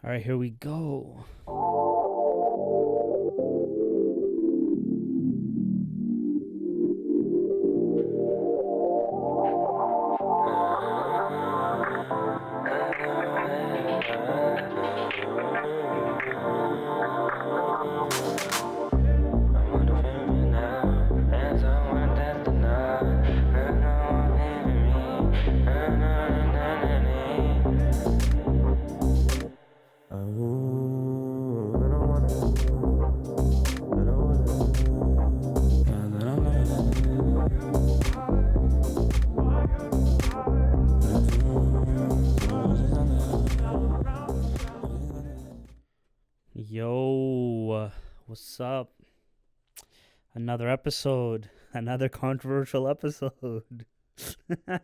All right, here we go. Yo, what's up? Another episode, another controversial episode. All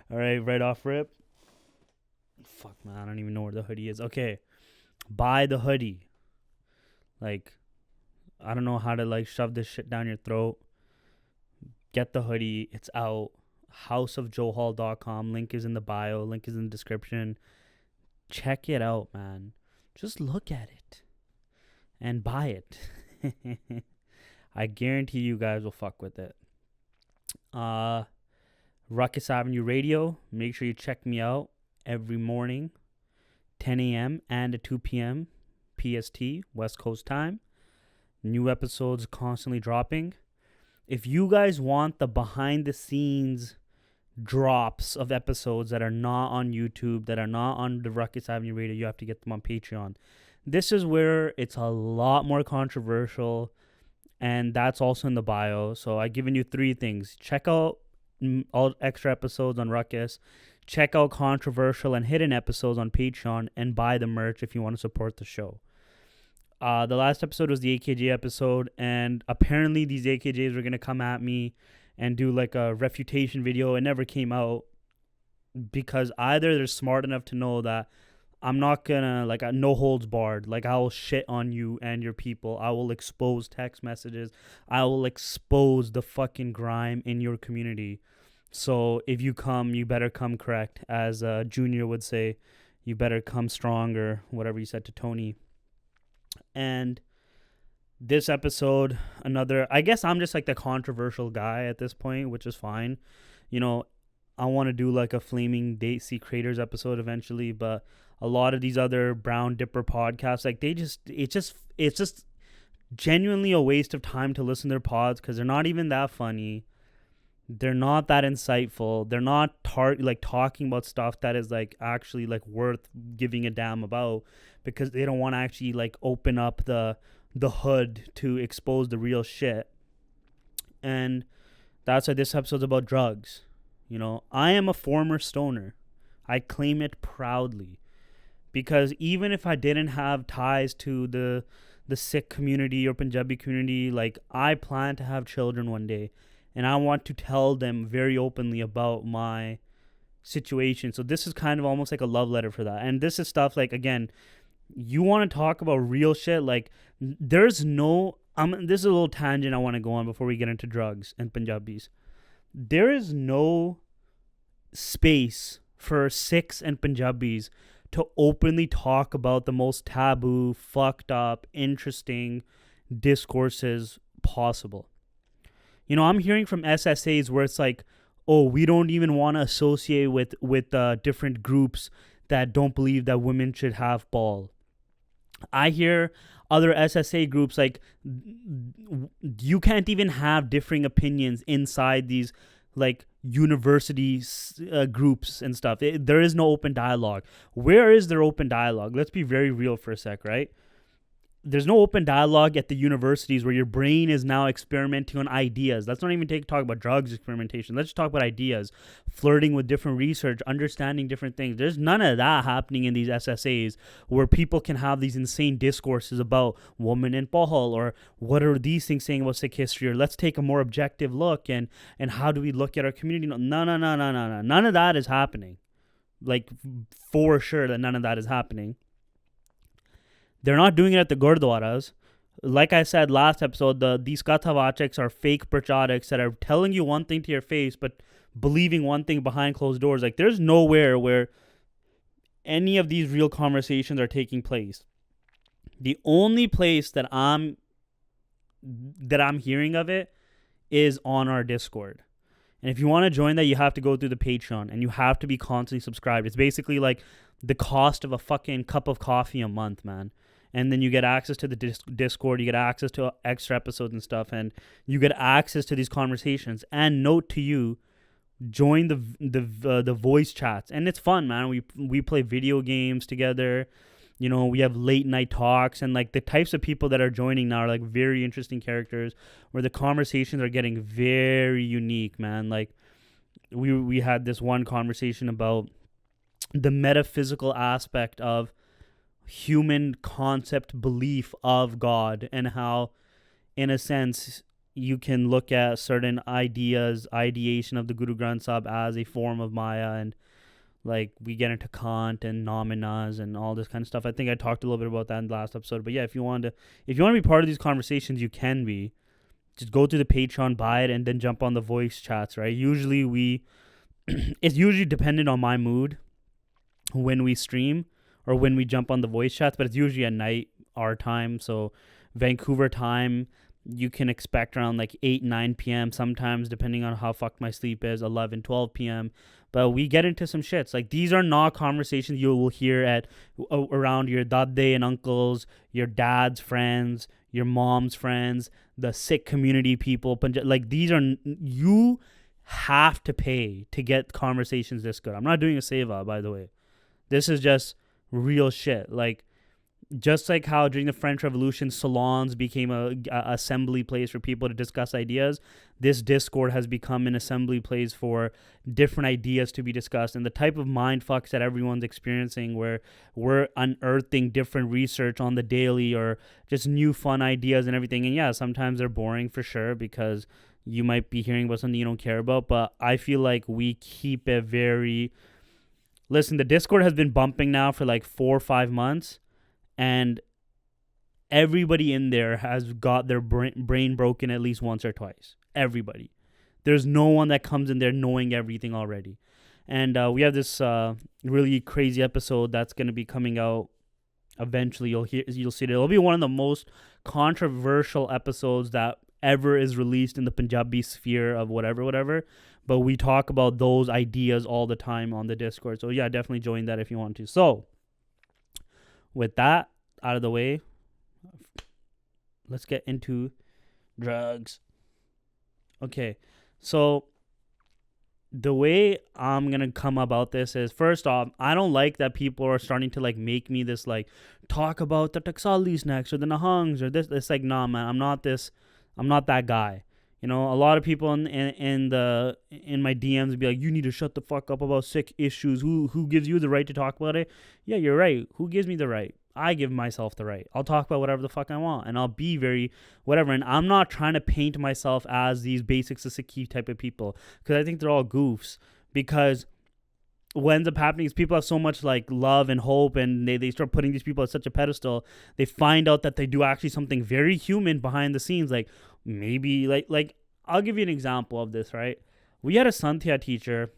right, right off rip. Fuck, man, I don't even know where the hoodie is. Okay, buy the hoodie. Like, I don't know how to shove this shit down your throat. Get the hoodie. It's out. houseofjoehall.com. Link is in the bio. Link is in the description. Check it out, man. Just look at it and buy it. I guarantee you guys will fuck with it. Ruckus Avenue Radio. Make sure you check me out every morning, 10 a.m. and at 2 p.m. PST, West Coast time. New episodes constantly dropping. If you guys want the behind the scenes drops of episodes that are not on YouTube, that are not on the Ruckus Avenue Radio, you have to get them on Patreon. This is where it's a lot more controversial, and that's also in the bio. So I've given you 3 things. Check out all extra episodes on Ruckus. Check out controversial and hidden episodes on Patreon, and buy the merch if you want to support the show. The last episode was the AKJ episode, and apparently these AKJs were going to come at me and do like a refutation video. It never came out because either they're smart enough to know that I'm not gonna no holds barred. Like, I will shit on you and your people. I will expose text messages. I will expose the fucking grime in your community. So if you come, you better come correct. As Junior would say, you better come strong, or whatever you said to Tony. And this episode, I guess I'm just like the controversial guy at this point, which is fine. You know, I want to do like a flaming Desi creators episode eventually, but a lot of these other brown dipper podcasts, like it's just genuinely a waste of time to listen to their pods because they're not even that funny. They're not that insightful. They're not talking about stuff that is like actually like worth giving a damn about, because they don't want to actually like open up the hood to expose the real shit. And that's why this episode's about drugs. You know, I am a former stoner. I claim it proudly, because even if I didn't have ties to the Sikh community or Punjabi community, like, I plan to have children one day, and I want to tell them very openly about my situation. So this is kind of almost like a love letter for that. And this is stuff like, again, you want to talk about real shit, like, there's no this is a little tangent I want to go on before we get into drugs and Punjabis. There is no space for Sikhs and Punjabis to openly talk about the most taboo, fucked up, interesting discourses possible. You know, I'm hearing from SSAs where it's like, oh, we don't even want to associate with different groups that don't believe that women should have ball. I hear other SSA groups like, you can't even have differing opinions inside these like university groups and stuff. There is no open dialogue. Where is there open dialogue? Let's be very real for a sec, right? There's no open dialogue at the universities where your brain is now experimenting on ideas. Let's not even talk about drugs experimentation. Let's just talk about ideas, flirting with different research, understanding different things. There's none of that happening in these SSAs where people can have these insane discourses about woman and Bahal, or what are these things saying about Sikh history, or let's take a more objective look and how do we look at our community. No. None of that is happening. Like, for sure that none of that is happening. They're not doing it at the gurdwaras. Like I said last episode, these kathavachaks are fake prachariks that are telling you one thing to your face but believing one thing behind closed doors. Like, there's nowhere where any of these real conversations are taking place. The only place that I'm hearing of it is on our Discord. And if you want to join that, you have to go through the Patreon and you have to be constantly subscribed. It's basically like the cost of a fucking cup of coffee a month, man. And then you get access to the Discord, you get access to extra episodes and stuff, and you get access to these conversations. And note to you, join the voice chats, and it's fun, man. We play video games together. You know, we have late night talks, and like the types of people that are joining now are like very interesting characters where the conversations are getting very unique, man. Like we had this one conversation about the metaphysical aspect of human concept belief of God, and how in a sense you can look at certain ideation of the Guru Granth Sahib as a form of Maya, and like we get into Kant and Nominas and all this kind of stuff. I think I talked a little bit about that in the last episode. But yeah, if you want to be part of these conversations, you can be. Just go to the Patreon, buy it, and then jump on the voice chats, right? Usually it's usually dependent on my mood when we stream or when we jump on the voice chats, but it's usually at night, our time. So Vancouver time, you can expect around like 8, 9 p.m. sometimes, depending on how fucked my sleep is, 11, 12 p.m. But we get into some shits. Like, these are not conversations you will hear at around your dadde and uncles, your dad's friends, your mom's friends, the Sikh community people. Like, these are, you have to pay to get conversations this good. I'm not doing a seva, by the way. This is just real shit. Like, just like how during the French Revolution, salons became a assembly place for people to discuss ideas, this Discord has become an assembly place for different ideas to be discussed, and the type of mind fucks that everyone's experiencing, where we're unearthing different research on the daily or just new fun ideas and everything. And yeah, sometimes they're boring for sure because you might be hearing about something you don't care about, but I feel like we keep it very... Listen, the Discord has been bumping now for like 4 or 5 months. And everybody in there has got their brain broken at least once or twice. Everybody. There's no one that comes in there knowing everything already. And we have this really crazy episode that's going to be coming out eventually. You'll see it. It'll be one of the most controversial episodes that ever is released in the Punjabi sphere of whatever. But we talk about those ideas all the time on the Discord. So yeah, definitely join that if you want to. So, with that out of the way, let's get into drugs. Okay, so the way I'm going to come about this is, first off, I don't like that people are starting to like make me this like talk about the Taxalis next or the Nahangs or this. It's like, nah, man, I'm not that guy. You know, a lot of people in my DMs be like, you need to shut the fuck up about Sikh issues. Who gives you the right to talk about it? Yeah, you're right. Who gives me the right? I give myself the right. I'll talk about whatever the fuck I want, and I'll be very whatever. And I'm not trying to paint myself as these basics of Sikh type of people, because I think they're all goofs. Because what ends up happening is people have so much like love and hope, and they start putting these people at such a pedestal. They find out that they do actually something very human behind the scenes. Like, maybe like I'll give you an example of this, right? We had a Santhya teacher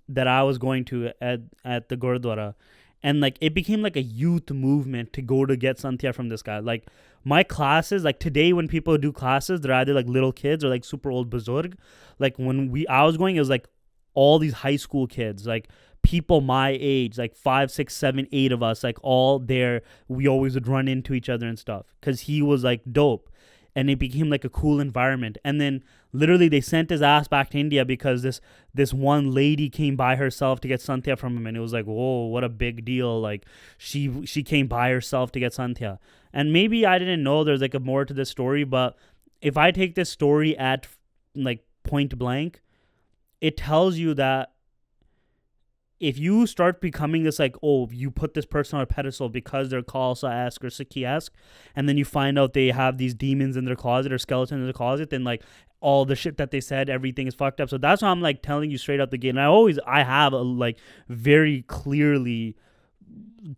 that I was going to at the Gurdwara, and like it became like a youth movement to go to get Santhya from this guy. Like, my classes, like today when people do classes, they're either like little kids or like super old buzurg. Like when I was going, it was like all these high school kids, like people my age, like 5, 6, 7, 8 of us, like all there. We always would run into each other and stuff because he was like dope. And it became like a cool environment. And then literally they sent his ass back to India because this one lady came by herself to get Santhya from him. And it was like, whoa, what a big deal. Like she came by herself to get Santhya. And maybe I didn't know there's like a more to this story. But if I take this story at like point blank, it tells you that if you start becoming this like, oh, you put this person on a pedestal because they're Khalsa-esque or Sikhi-esque, and then you find out they have these demons in their closet or skeletons in their closet, then like all the shit that they said, everything is fucked up. So that's why I'm like telling you straight out the gate. And I have like very clearly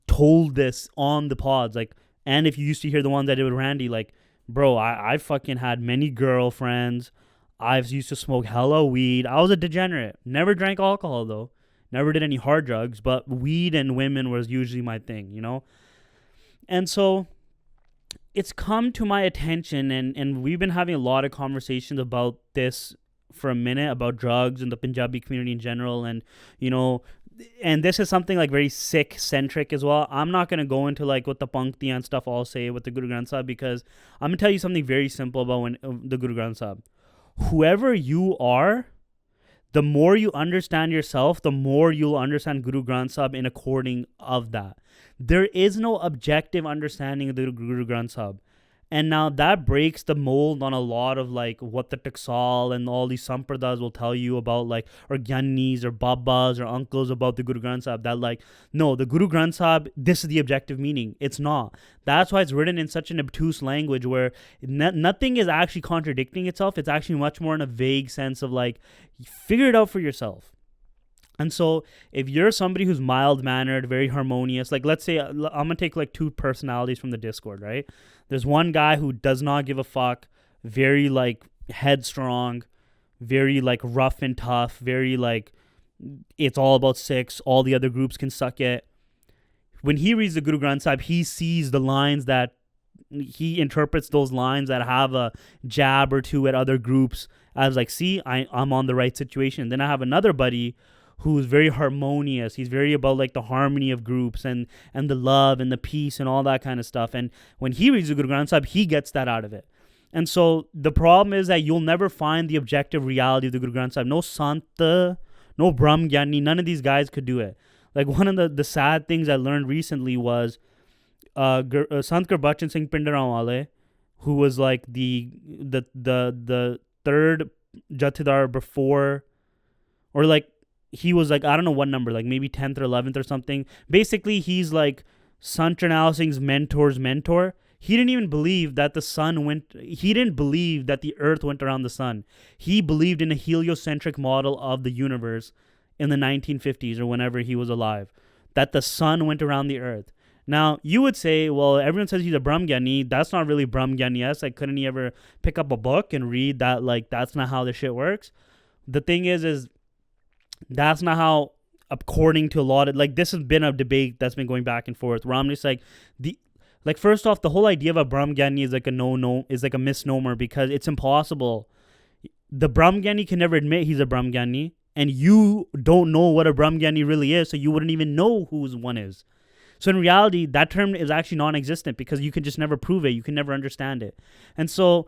told this on the pods. Like, and if you used to hear the ones I did with Randy, like, bro, I fucking had many girlfriends. I used to smoke hella weed. I was a degenerate. Never drank alcohol though. Never did any hard drugs, but weed and women was usually my thing, you know? And so it's come to my attention, and we've been having a lot of conversations about this for a minute, about drugs and the Punjabi community in general. And, you know, and this is something like very Sikh centric as well. I'm not going to go into like what the Pankti and stuff all say with the Guru Granth Sahib, because I'm going to tell you something very simple about the Guru Granth Sahib. Whoever you are, the more you understand yourself, the more you'll understand Guru Granth Sahib in according of that. There is no objective understanding of the Guru Granth Sahib. And now that breaks the mold on a lot of like what the Taksal and all these Sampradas will tell you about, like, or Gyanis or Babas or uncles about the Guru Granth Sahib. That like, no, the Guru Granth Sahib, this is the objective meaning. It's not. That's why it's written in such an obtuse language where nothing is actually contradicting itself. It's actually much more in a vague sense of like, figure it out for yourself. And so if you're somebody who's mild-mannered, very harmonious, like let's say I'm going to take like two personalities from the Discord, right? There's one guy who does not give a fuck, very like headstrong, very like rough and tough, very like it's all about Sikhs, all the other groups can suck it. When he reads the Guru Granth Sahib, he sees the lines that he interprets those lines that have a jab or two at other groups as like, see, I'm on the right situation. Then I have another buddy who's very harmonious. He's very about like the harmony of groups and the love and the peace and all that kind of stuff. And when he reads the Guru Granth Sahib, he gets that out of it. And so the problem is that you'll never find the objective reality of the Guru Granth Sahib. No Sant, no Brahm Gyani, none of these guys could do it. Like one of the sad things I learned recently was Sant Gurbachan Singh Pindarawale, who was like the third Jathedar before, or like, he was like, I don't know what number, like maybe 10th or 11th or something. Basically, he's like Sant Charnal Singh's mentor's mentor. He didn't even believe that he didn't believe that the earth went around the sun. He believed in a heliocentric model of the universe in the 1950s or whenever he was alive, that the sun went around the earth. Now, you would say, well, everyone says he's a Brahmgyani. That's not really Brahmgyani. Like, couldn't he ever pick up a book and read that, like, that's not how this shit works? The thing is that's not how, according to a lot of, like, this has been a debate that's been going back and forth. Where I'm just like, first off, the whole idea of a Brahmgyani is like is like a misnomer, because it's impossible. The Brahmgyani can never admit he's a Brahmgyani, and you don't know what a Brahmgyani really is, so you wouldn't even know whose one is. So in reality, that term is actually non-existent, because you can just never prove it. You can never understand it. And so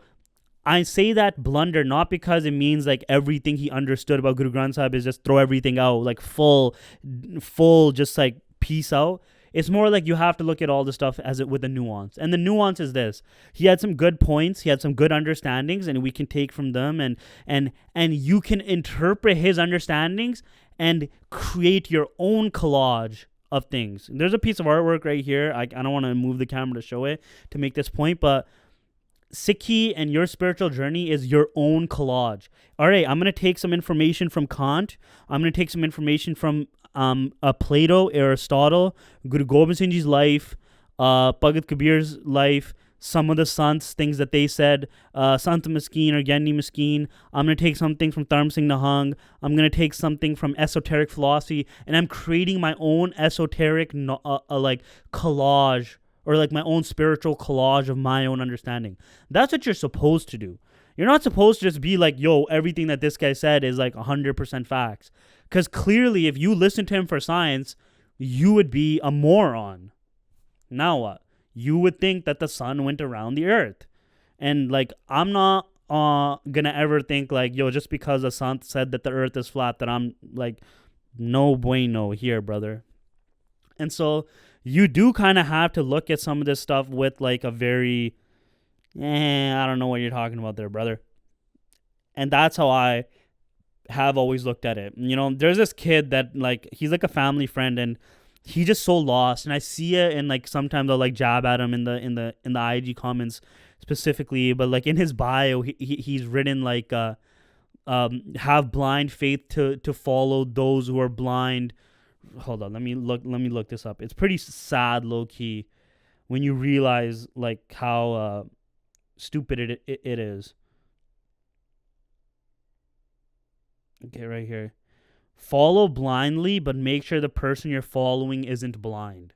I say that blunder not because it means like everything he understood about Guru Granth Sahib is just throw everything out, like full, just like peace out. It's more like you have to look at all the stuff as it with a nuance. And the nuance is this. He had some good points. He had some good understandings, and we can take from them, and you can interpret his understandings and create your own collage of things. There's a piece of artwork right here. I don't want to move the camera to show it to make this point, but Sikhi and your spiritual journey is your own collage. All right, I'm going to take some information from Kant. I'm going to take some information from Plato, Aristotle, Guru Gobind Singh Ji's life, Bhagat Kabir's life, some of the sants, things that they said, Sant Maskeen or Gyani Maskeen. I'm going to take something from Dharm Singh Nahang. I'm going to take something from esoteric philosophy, and I'm creating my own esoteric like collage, or like my own spiritual collage of my own understanding. That's what you're supposed to do. You're not supposed to just be like, yo, everything that this guy said is like 100% facts. Because clearly, if you listen to him for science, you would be a moron. Now what? You would think that the sun went around the earth. And like, I'm not gonna ever think like, yo, just because the sun said that the earth is flat, that I'm like, no bueno here, brother. And so you do kind of have to look at some of this stuff with like a very, I don't know what you're talking about there, brother. And that's how I have always looked at it. You know, there's this kid that like, he's like a family friend, and he's just so lost. And I see it, and like sometimes I'll like jab at him in the IG comments specifically, but like in his bio, he's written like have blind faith to follow those who are blind. Hold on, let me look this up. It's pretty sad, low key, when you realize like how stupid it is. Okay, right here. follow blindly, but make sure the person you're following isn't blind.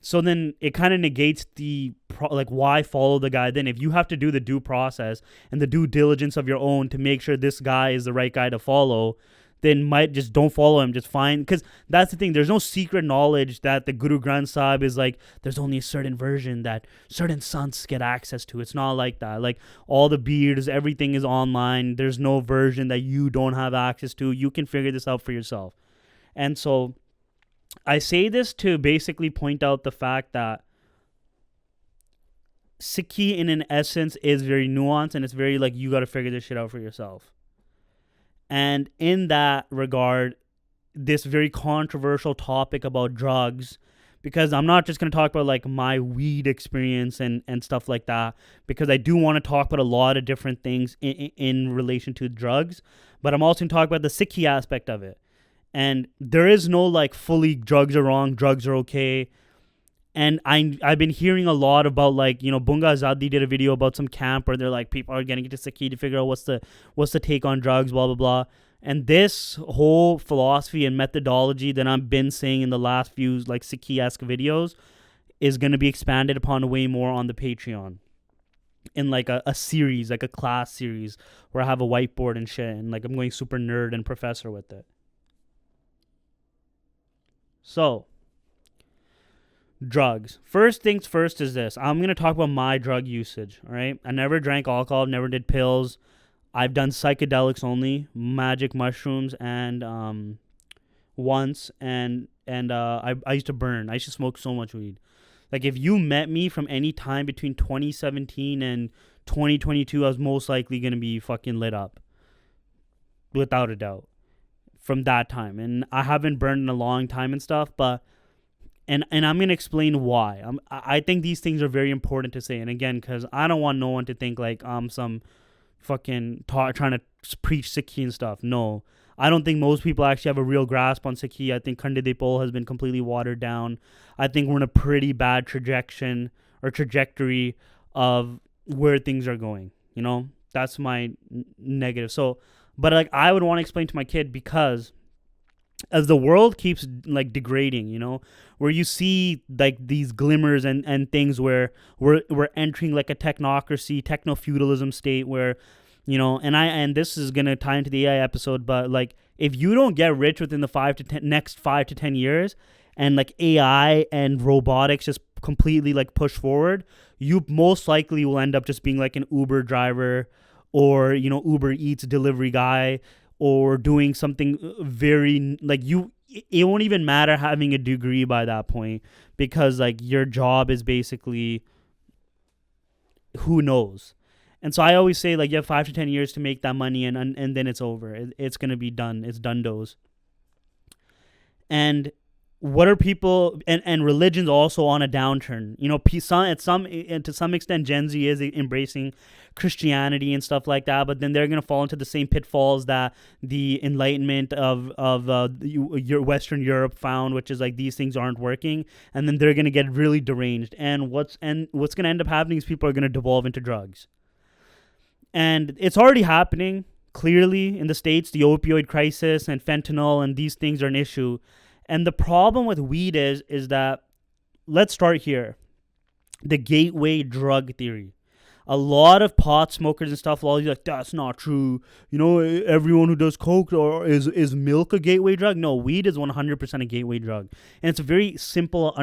So then it kind of negates the why follow the guy then if you have to do the due process and the due diligence of your own to make sure this guy is the right guy to follow. Then might just don't follow him, just fine. Because that's the thing. There's no secret knowledge that the Guru Granth Sahib is like, there's only a certain version that certain sons get access to. It's not like that. Like all the beards, everything is online. There's no version that you don't have access to. You can figure this out for yourself. And so I say this to basically point out the fact that Sikhi in an essence is very nuanced and it's very like you got to figure this shit out for yourself. And in that regard, this very controversial topic about drugs, because I'm not just going to talk about like my weed experience and stuff like that, because I do want to talk about a lot of different things in relation to drugs, but I'm also going to talk about the Sikhi aspect of it. And there is no like fully drugs are wrong, drugs are okay. And I've been hearing a lot about like, you know, Bunga Azadi did a video about some camp where they're like people are getting into Sikhi to figure out what's the take on drugs, blah, blah, blah. And this whole philosophy and methodology that I've been saying in the last few like Sikhi-esque videos is going to be expanded upon way more on the Patreon in like a series, like a class series where I have a whiteboard and shit. And like I'm going super nerd and professor with it. So, drugs. First things first is this. I'm going to talk about my drug usage, all right? I never drank alcohol, never did pills. I've done psychedelics only, magic mushrooms, and once, and I used to burn. I used to smoke so much weed. Like, if you met me from any time between 2017 and 2022, I was most likely going to be fucking lit up. Without a doubt. From that time. And I haven't burned in a long time and stuff, but... And I'm going to explain why. I think these things are very important to say. And again, because I don't want no one to think like I'm some fucking trying to preach Sikhi and stuff. No. I don't think most people actually have a real grasp on Sikhi. I think Khande Dipol has been completely watered down. I think we're in a pretty bad trajectory of where things are going. You know? That's my negative. So, but like I would want to explain to my kid because... as the world keeps like degrading, you know, where you see like these glimmers and things where we're entering like a technocracy, techno-feudalism state where, you know, and this is going to tie into the AI episode, but like if you don't get rich within the next 5 to 10 years and like AI and robotics just completely like push forward, you most likely will end up just being like an Uber driver or, you know, Uber Eats delivery guy, or doing something very, like, it won't even matter having a degree by that point, because, like, your job is basically, who knows? And so I always say, like, you have 5 to 10 years to make that money, and then it's over. It's going to be done. It's done-dos. And what are people, and religion's also on a downturn. You know, to some extent, Gen Z is embracing Christianity and stuff like that, but then they're going to fall into the same pitfalls that the Enlightenment of your Western Europe found, which is like these things aren't working, and then they're going to get really deranged. And what's going to end up happening is people are going to devolve into drugs. And it's already happening, clearly, in the States. The opioid crisis and fentanyl and these things are an issue. And the problem with weed is that, let's start here, the gateway drug theory. A lot of pot smokers and stuff will always be like, that's not true. You know, everyone who does coke is milk a gateway drug? No, weed is 100% a gateway drug. And it's a very simple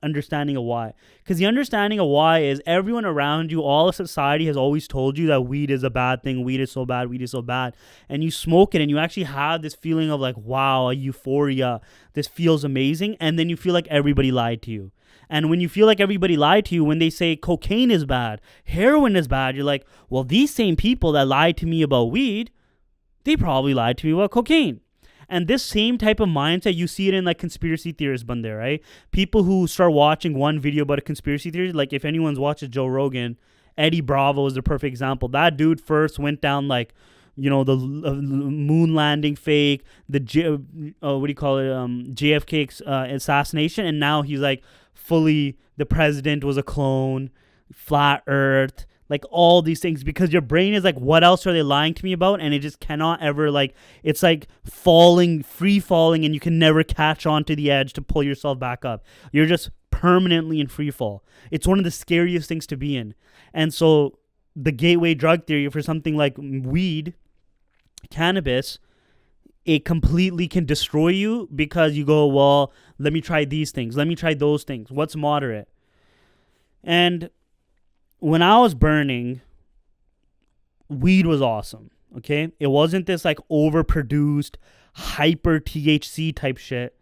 understanding of why. Because the understanding of why is everyone around you, all of society has always told you that weed is a bad thing. Weed is so bad. Weed is so bad. And you smoke it and you actually have this feeling of like, wow, a euphoria. This feels amazing. And then you feel like everybody lied to you. And when you feel like everybody lied to you, when they say cocaine is bad, heroin is bad, you're like, well, these same people that lied to me about weed, they probably lied to me about cocaine. And this same type of mindset, you see it in like conspiracy theorists, bande, right? People who start watching one video about a conspiracy theory, like if anyone's watches Joe Rogan, Eddie Bravo is the perfect example. That dude first went down like, you know, the moon landing fake, the JFK assassination, and now he's like fully the president was a clone, flat earth, like all these things, because your brain is like, what else are they lying to me about? And it just cannot ever, like, it's like free falling, and you can never catch onto the edge to pull yourself back up. You're just permanently in free fall. It's one of the scariest things to be in. And so the gateway drug theory for something like weed, cannabis, it completely can destroy you, because you go, well, let me try these things, let me try those things, what's moderate? And when I was burning, weed was awesome, okay? It wasn't this like overproduced, hyper THC type shit.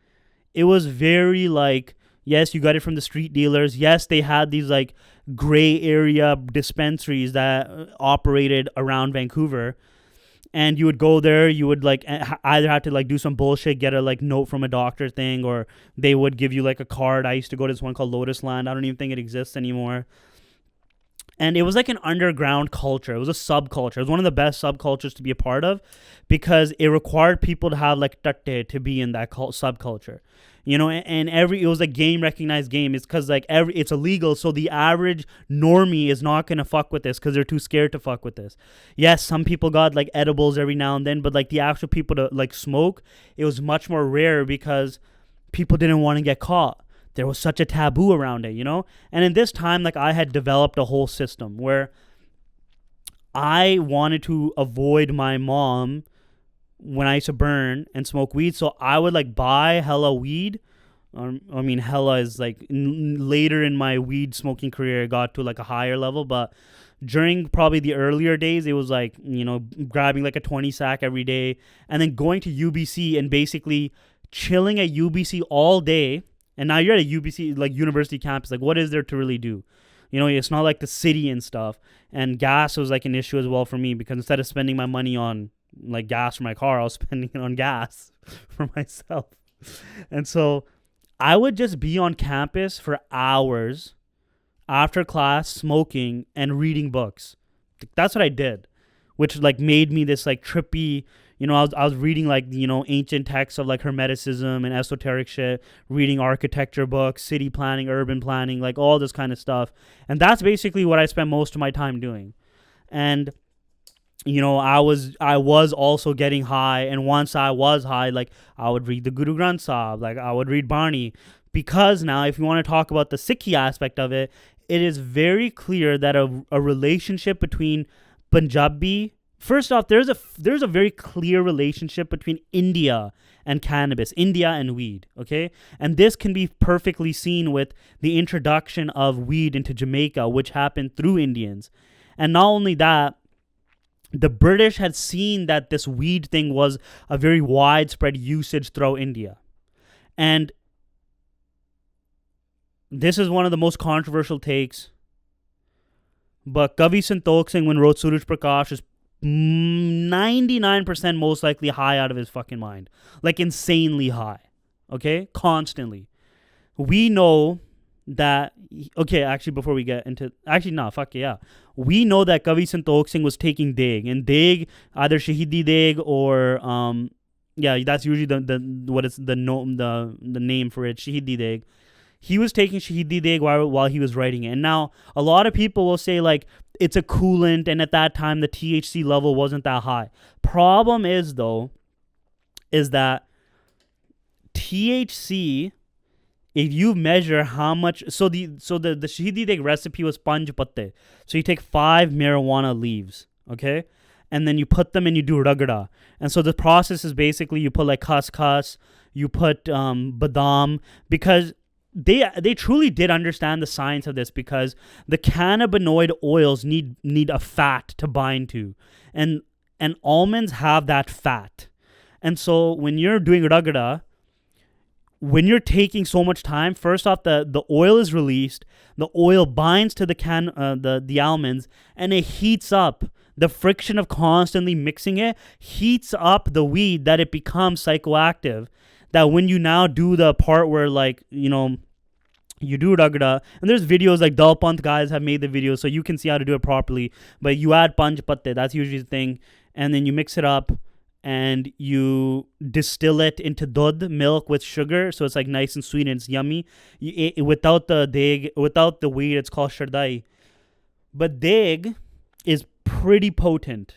It was very like, yes, you got it from the street dealers. Yes, they had these like gray area dispensaries that operated around Vancouver. And you would go there, you would like either have to like do some bullshit, get a like note from a doctor thing, or they would give you like a card. I used to go to this one called Lotus Land. I don't even think it exists anymore. And it was like an underground culture. It was a subculture. It was one of the best subcultures to be a part of, because it required people to have like tatte to be in that subculture. You know, and it was a game recognized game. It's because like it's illegal, so the average normie is not gonna fuck with this because they're too scared to fuck with this. Yes, some people got like edibles every now and then, but like the actual people to like smoke, it was much more rare because people didn't want to get caught. There was such a taboo around it, you know? And in this time, like, I had developed a whole system where I wanted to avoid my mom when I used to burn and smoke weed. So I would like buy hella weed. I mean, hella is like later in my weed smoking career, it got to like a higher level. But during probably the earlier days, it was like, you know, grabbing like a 20 sack every day and then going to UBC and basically chilling at UBC all day. And now you're at a UBC, like university campus. Like, what is there to really do? You know, it's not like the city and stuff. And gas was like an issue as well for me, because instead of spending my money on like gas for my car, I was spending it on gas for myself. And so I would just be on campus for hours after class, smoking and reading books. That's what I did, which like made me this like trippy. You know, I was reading like, you know, ancient texts of like Hermeticism and esoteric shit, reading architecture books, city planning, urban planning, like all this kind of stuff. And that's basically what I spent most of my time doing. And, you know, I was also getting high. And once I was high, like I would read the Guru Granth Sahib, like I would read Barney. Because now, if you want to talk about the Sikhi aspect of it, it is very clear that a relationship between Punjabi. First off, there's a very clear relationship between India and cannabis, India and weed, okay? And this can be perfectly seen with the introduction of weed into Jamaica, which happened through Indians. And not only that, the British had seen that this weed thing was a very widespread usage throughout India. And this is one of the most controversial takes, but Kavi Santokh Singh, when wrote Suraj Prakash, is 99% most likely high out of his fucking mind. Like insanely high. Okay? Constantly. We know that... Okay, actually, before we get into... Actually, no, fuck yeah. We know that Kavi Santokh Singh was taking degh. And degh, either shaheedi degh or... yeah, that's usually the name for it. Shaheedi degh. He was taking shaheedi degh while he was writing it. And now, a lot of people will say, like, it's a coolant, and at that time, the THC level wasn't that high. Problem is, though, is that THC, if you measure how much... So the shaheedi degh recipe was panj patte. So you take 5 marijuana leaves, okay? And then you put them and you do ragda. And so the process is basically you put, like, khaskhas, you put badam, because... They truly did understand the science of this, because the cannabinoid oils need a fat to bind to, and almonds have that fat. And so when you're doing ragda, when you're taking so much time, first off, the oil is released, the oil binds to the almonds, and it heats up. The friction of constantly mixing it heats up the weed that it becomes psychoactive. That when you now do the part where, like, you know, you do ragda, and there's videos like Dalpant guys have made the videos, so you can see how to do it properly. But you add panj patte, that's usually the thing, and then you mix it up and you distill it into dudh, milk with sugar, so it's like nice and sweet and it's yummy. Without the weed, it's called shardai. But degh is pretty potent.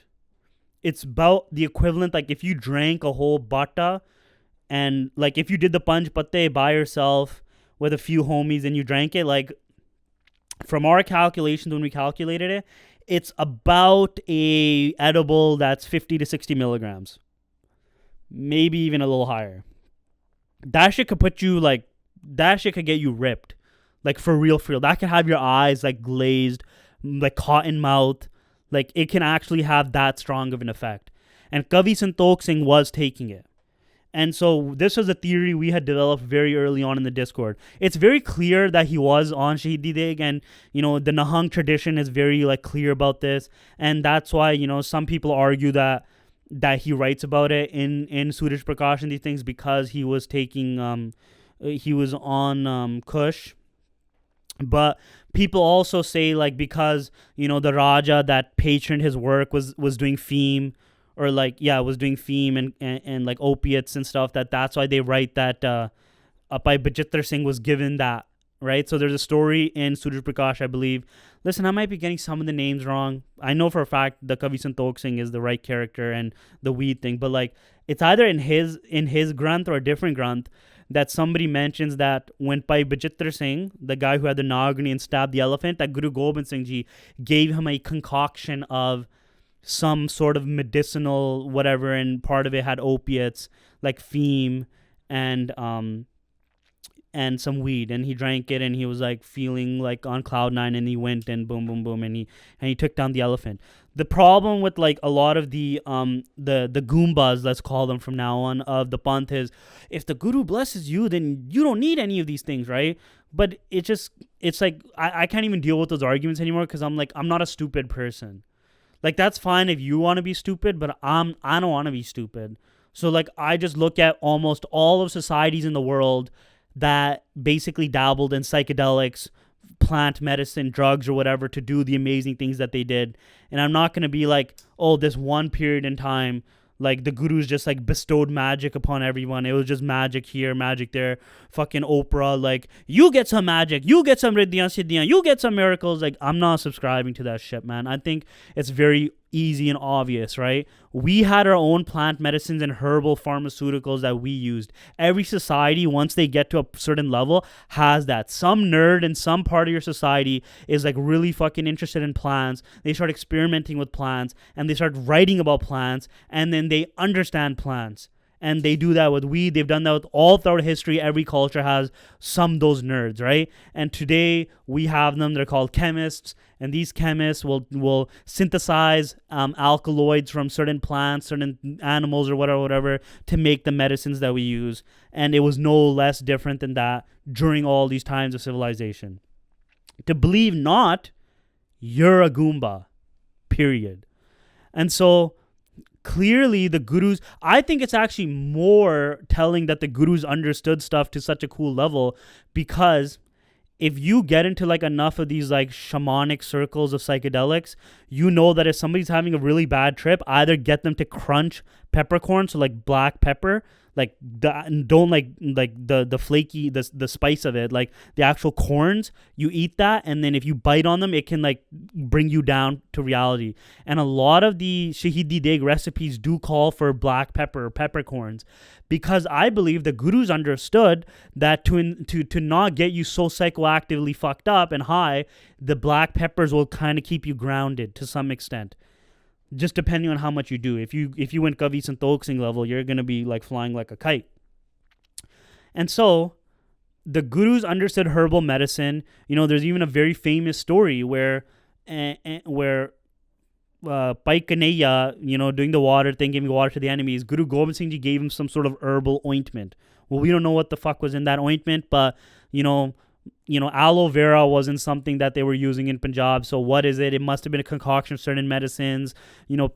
It's about the equivalent, like if you drank a whole bata, and like if you did the panch patte by yourself with a few homies and you drank it, like from our calculations when we calculated it, it's about a edible that's 50 to 60 milligrams, maybe even a little higher. That shit could put you like, that shit could get you ripped, like for real, for real. That could have your eyes like glazed, like cotton mouth. Like it can actually have that strong of an effect. And Kavi Santok Singh was taking it. And so this was a theory we had developed very early on in the Discord. It's very clear that he was on Shaheedi Degh, and you know the Nahang tradition is very like clear about this, and that's why you know some people argue that he writes about it in Suraj Prakash and these things because he was taking he was on Kush. But people also say like because you know the Raja that patroned his work was doing feme, or like was doing feme and like opiates and stuff, that's why they write that Pai Bajitra Singh was given that, right? So there's a story in Suraj Prakash, I believe. Listen, I might be getting some of the names wrong. I know for a fact the Kavi Santok Singh is the right character and the weed thing, but like it's either in his granth or a different granth that somebody mentions that when Pai Bajitra Singh, the guy who had the Nagani and stabbed the elephant, that Guru Gobind Singh Ji gave him a concoction of some sort of medicinal whatever, and part of it had opiates like feme and some weed, and he drank it and he was like feeling like on cloud nine, and he went and boom boom boom and he took down the elephant. The problem with like a lot of the goombas, let's call them from now on, of the panth is if the guru blesses you, then you don't need any of these things, right? But it's like I can't even deal with those arguments anymore because I'm not a stupid person. Like, that's fine if you want to be stupid, but I don't want to be stupid. So, like, I just look at almost all of societies in the world that basically dabbled in psychedelics, plant medicine, drugs, or whatever to do the amazing things that they did. And I'm not going to be like, oh, this one period in time, like, the gurus just, like, bestowed magic upon everyone. It was just magic here, magic there. Fucking Oprah, like, you get some magic, you get some riddhiyan siddhiyan, you get some miracles. Like, I'm not subscribing to that shit, man. I think it's very easy and obvious, right? We had our own plant medicines and herbal pharmaceuticals that we used. Every society, once they get to a certain level, has that. Some nerd in some part of your society is like really fucking interested in plants. They start experimenting with plants and they start writing about plants, and then they understand plants. And they do that with weed. They've done that with all throughout history. Every culture has some those nerds, right? And today we have them. They're called chemists. And these chemists will synthesize alkaloids from certain plants, certain animals, or whatever, to make the medicines that we use. And it was no less different than that during all these times of civilization. To believe not, you're a Goomba, period. And so clearly the gurus, I think it's actually more telling that the gurus understood stuff to such a cool level, because if you get into like enough of these like shamanic circles of psychedelics, you know that if somebody's having a really bad trip, either get them to crunch peppercorn, so like black pepper, like don't like the flaky the spice of it, like the actual corns. You eat that, and then if you bite on them, it can like bring you down to reality. And a lot of the Shaheedi Degh recipes do call for black pepper or peppercorns, because I believe the gurus understood that to not get you so psychoactively fucked up and high, the black peppers will kind of keep you grounded to some extent. Just depending on how much you do. If you went Kavi Santok Singh level, you're going to be like flying like a kite. And so the gurus understood herbal medicine. You know, there's even a very famous story where Pai Kanhaiya, you know, doing the water thing, giving water to the enemies, Guru Gobind Singh Ji gave him some sort of herbal ointment. Well, we don't know what the fuck was in that ointment, but, you know, aloe vera wasn't something that they were using in Punjab. So what is it? It must have been a concoction of certain medicines, you know,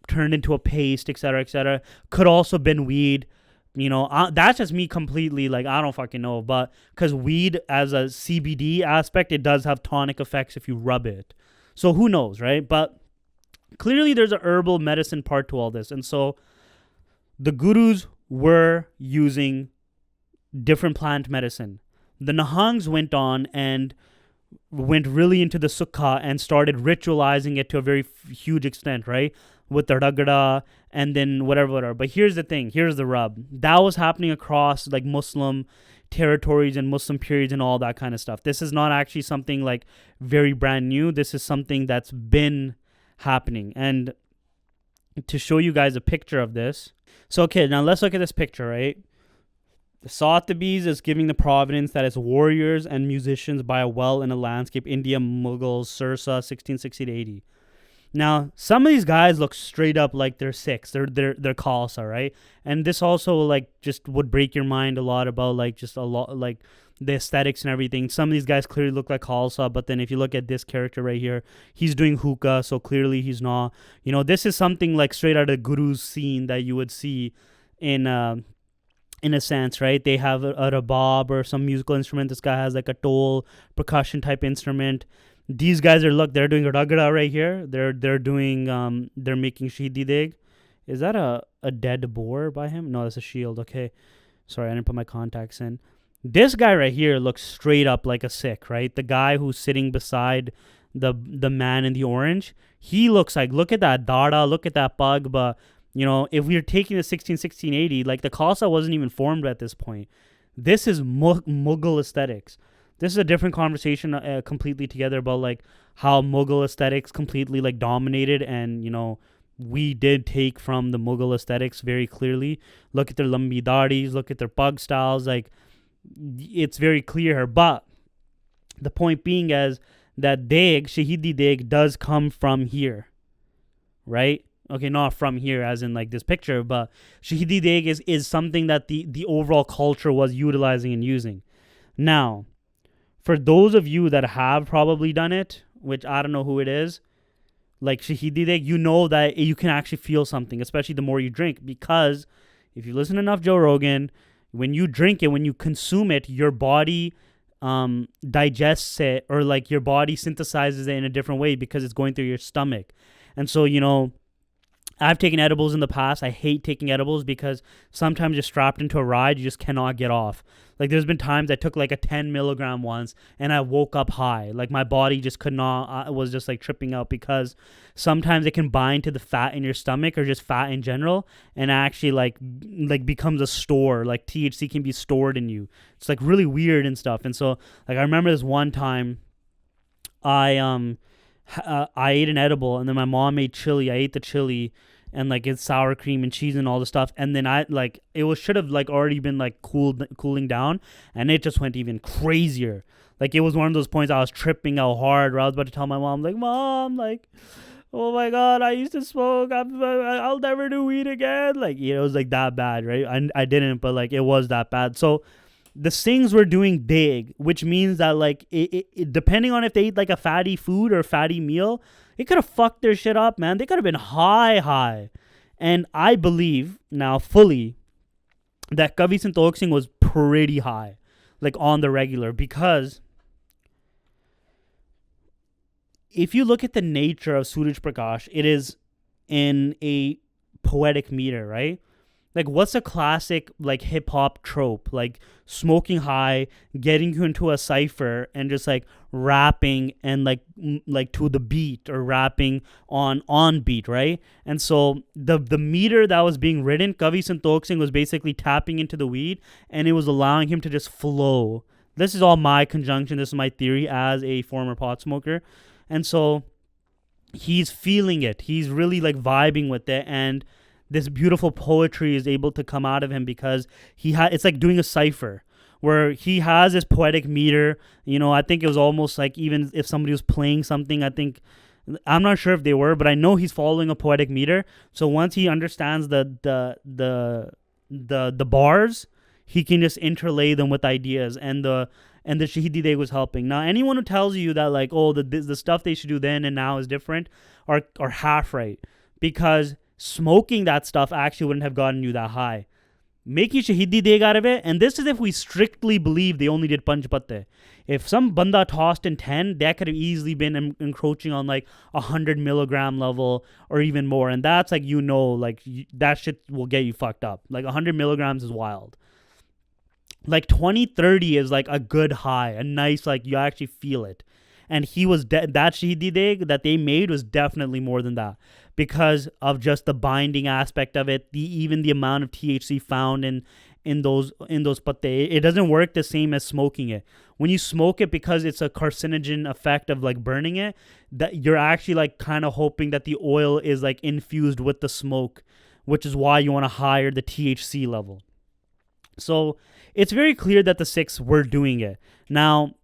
turned into a paste, etc., etc. Could also have been weed. You know, that's just me completely, like, I don't fucking know. But because weed as a CBD aspect, it does have tonic effects if you rub it. So who knows, right? But clearly there's a herbal medicine part to all this. And so the gurus were using different plant medicine. The Nahangs went on and went really into the sukkah and started ritualizing it to a very huge extent, right? With the ragda and then whatever. But here's the thing, here's the rub. That was happening across like Muslim territories and Muslim periods and all that kind of stuff. This is not actually something like very brand new. This is something that's been happening. And to show you guys a picture of this. So, okay, now let's look at this picture, right? The Sotheby's is giving the provenance that it's warriors and musicians by a well in a landscape, India, Mughals, Sirsa, 1660 to 80. Now, some of these guys look straight up like they're Sikhs. They're Khalsa, right? And this also like just would break your mind a lot about like just a lot like the aesthetics and everything. Some of these guys clearly look like Khalsa, but then if you look at this character right here, he's doing hookah, so clearly he's not. You know, this is something like straight out of Guru's scene that you would see in a sense, right? They have a rabab or some musical instrument. This guy has like a tol percussion type instrument. These guys they're doing ragda right here. They're making shaheedi degh. Is that a dead boar by him? No, that's a shield. Okay, sorry, I didn't put my contacts in. This guy right here looks straight up like a Sikh, right? The guy who's sitting beside the man in the orange, he looks like, look at that dada, look at that pug. But you know, if we are taking the 1680, like the Khalsa wasn't even formed at this point. This is Mughal aesthetics. This is a different conversation completely together about like how Mughal aesthetics completely like dominated, and you know, we did take from the Mughal aesthetics very clearly. Look at their lambi dadis, look at their pug styles, like it's very clear. But the point being is that degh, shaheedi degh, does come from here, right? Okay, not from here as in like this picture, but shaheedi degh is something that the overall culture was utilizing and using. Now, for those of you that have probably done it, which I don't know who it is, like shaheedi degh, you know that you can actually feel something, especially the more you drink, because if you listen enough Joe Rogan, when you drink it, when you consume it, your body digests it, or like your body synthesizes it in a different way because it's going through your stomach. And so, you know, I've taken edibles in the past. I hate taking edibles because sometimes you're strapped into a ride, you just cannot get off. Like there's been times I took like a 10 milligram once and I woke up high. Like my body just could not, was just like tripping out, because sometimes it can bind to the fat in your stomach or just fat in general, and actually like becomes a store. Like THC can be stored in you. It's like really weird and stuff. And so like I remember this one time I ate an edible, and then my mom made chili. I ate the chili, and like it's sour cream and cheese and all the stuff. And then should have like already been like cooling down, and it just went even crazier. Like it was one of those points I was tripping out hard, where I was about to tell my mom, like, Mom, like, oh my God, I used to smoke. I'll never do weed again. Like, you know, it was like that bad, right? I didn't, but like it was that bad. So the Singhs were doing degh, which means that like it depending on if they eat like a fatty food or fatty meal, it could have fucked their shit up, man. They could have been high. And I believe now fully that Kavi Santokh Singh was pretty high, like on the regular, because if you look at the nature of Suraj Prakash, it is in a poetic meter, right? Like, what's a classic, like, hip-hop trope? Like, smoking high, getting you into a cipher, and just, like, rapping and, like to the beat, or rapping on beat, right? And so, the meter that was being written, Kavi Santokh Singh was basically tapping into the weed, and it was allowing him to just flow. This is all my conjunction. This is my theory as a former pot smoker. And so, he's feeling it. He's really, like, vibing with it, and this beautiful poetry is able to come out of him because it's like doing a cipher where he has this poetic meter. You know, I think it was almost like, even if somebody was playing something, I'm not sure if they were, but I know he's following a poetic meter. So once he understands the bars, he can just interlay them with ideas, and the shaheedi degh was helping. Now, anyone who tells you that like, oh, the stuff they should do then and now is different are half right, because smoking that stuff actually wouldn't have gotten you that high. Making shaheedi degh out of it, and this is if we strictly believe they only did panch patte. If some banda tossed in 10, that could have easily been encroaching on like 100 milligram level or even more, and that's like, you know, like that shit will get you fucked up. Like 100 milligrams is wild. Like 20-30 is like a good high, a nice, like you actually feel it. and that shaheedi degh that they made was definitely more than that, because of just the binding aspect of it, even the amount of THC found in those patte. It doesn't work the same as smoking it. When you smoke it, because it's a carcinogen effect of like burning it, that you're actually like kind of hoping that the oil is like infused with the smoke, which is why you want to higher the THC level. So it's very clear that the Sikhs were doing it. Now,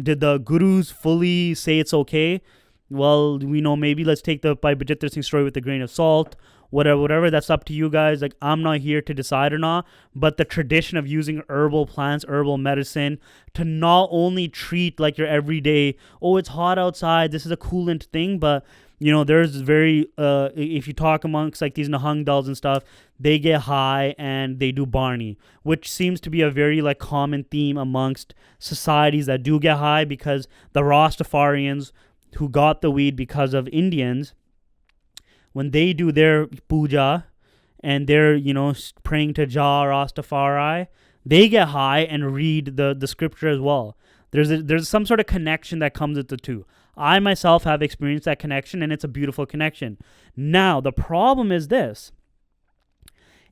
did the gurus fully say it's okay? Well, we know, maybe let's take the Bhai Bajitra Singh story with a grain of salt. Whatever, that's up to you guys. Like, I'm not here to decide or not. But the tradition of using herbal plants, herbal medicine, to not only treat like your everyday, oh, it's hot outside, this is a coolant thing, but there's very if you talk amongst like these Nahang dolls and stuff, they get high and they do Barney, which seems to be a very like common theme amongst societies that do get high, because the Rastafarians who got the weed because of Indians, when they do their puja and they're praying to Jah Rastafari, they get high and read the scripture as well. There's some sort of connection that comes with the two. I myself have experienced that connection, and it's a beautiful connection. Now, the problem is this.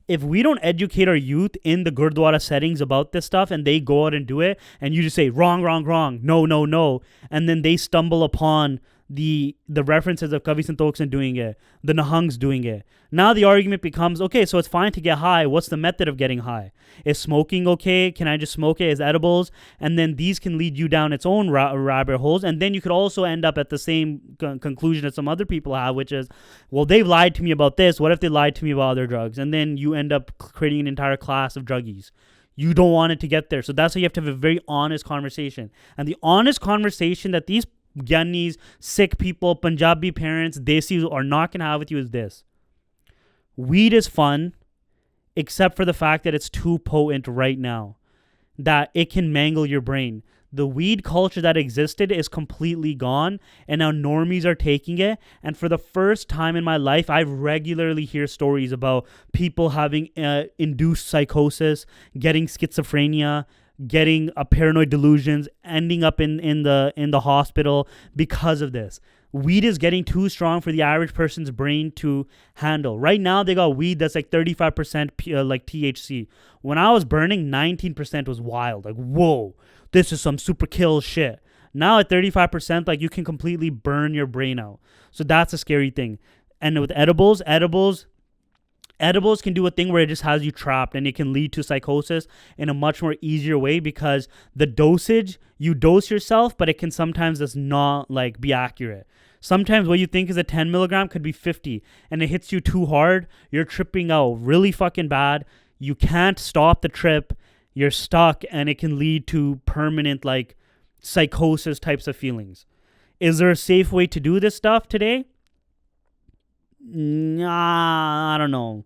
If we don't educate our youth in the Gurdwara settings about this stuff, and they go out and do it, and you just say, wrong, wrong, wrong, no, no, no, and then they stumble upon the references of Kavi Santokh doing it, the Nahangs doing it. Now the argument becomes, okay, so it's fine to get high. What's the method of getting high? Is smoking okay? Can I just smoke it? Is edibles? And then these can lead you down its own rabbit holes. And then you could also end up at the same conclusion that some other people have, which is, well, they've lied to me about this. What if they lied to me about other drugs? And then you end up creating an entire class of druggies. You don't want it to get there. So that's why you have to have a very honest conversation. And the honest conversation that these Gyanis, Sikh people, Punjabi parents, Desis are not going to have with you is this. Weed is fun, except for the fact that it's too potent right now, that it can mangle your brain. The weed culture that existed is completely gone, and now normies are taking it. And for the first time in my life, I regularly hear stories about people having induced psychosis, getting schizophrenia, getting a paranoid delusions, ending up in the hospital because of this. Weed is getting too strong for the average person's brain to handle. Right now, they got weed that's like 35% like THC. When I was burning, 19% was wild. Like, whoa, this is some super kill shit. Now at 35%, like, you can completely burn your brain out. So that's a scary thing. And with edibles can do a thing where it just has you trapped, and it can lead to psychosis in a much more easier way, because the dosage, you dose yourself, but it can sometimes just not like be accurate. Sometimes what you think is a 10 milligram could be 50, and it hits you too hard. You're tripping out really fucking bad. You can't stop the trip. You're stuck, and it can lead to permanent like psychosis types of feelings. Is there a safe way to do this stuff today? Nah, I don't know.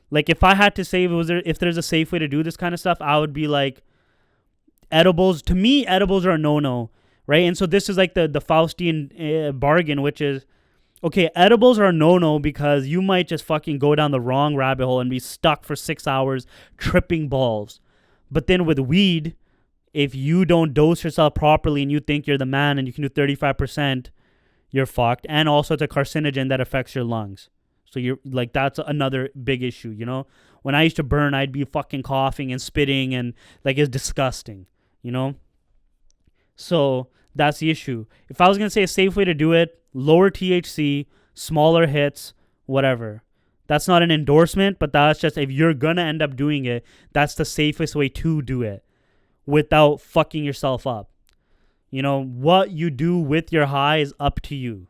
Like, if I had to say if there's a safe way to do this kind of stuff, I would be like, edibles. To me, edibles are a no-no, right? And so this is like the Faustian bargain, which is, okay, edibles are a no-no because you might just fucking go down the wrong rabbit hole and be stuck for 6 hours tripping balls. But then with weed, if you don't dose yourself properly and you think you're the man and you can do 35%, you're fucked. And also it's a carcinogen that affects your lungs. So you're like, that's another big issue, When I used to burn, I'd be fucking coughing and spitting, and like, it's disgusting, So that's the issue. If I was going to say a safe way to do it, lower THC, smaller hits, whatever. That's not an endorsement, but that's just, if you're going to end up doing it, that's the safest way to do it without fucking yourself up. What you do with your high is up to you.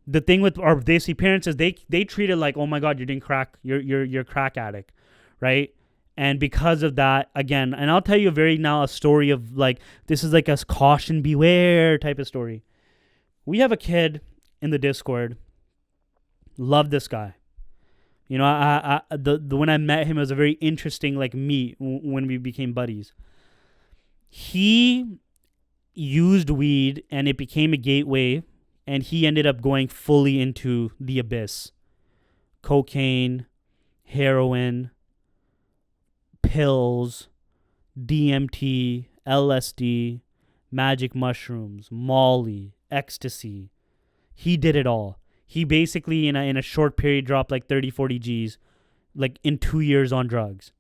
The thing with our Desi parents is they treat it like, oh my God, you're doing crack, you're a crack addict, right? And because of that, again, and I'll tell you a story of like, this is like a caution beware type of story. We have a kid in the Discord. Love this guy. When I met him, it was a very interesting like meet when we became buddies. He used weed and it became a gateway. And he ended up going fully into the abyss. Cocaine, heroin, pills, DMT, LSD, magic mushrooms, Molly, ecstasy. He did it all. He basically, in a short period, dropped like 30, 40 G's, like in 2 years on drugs.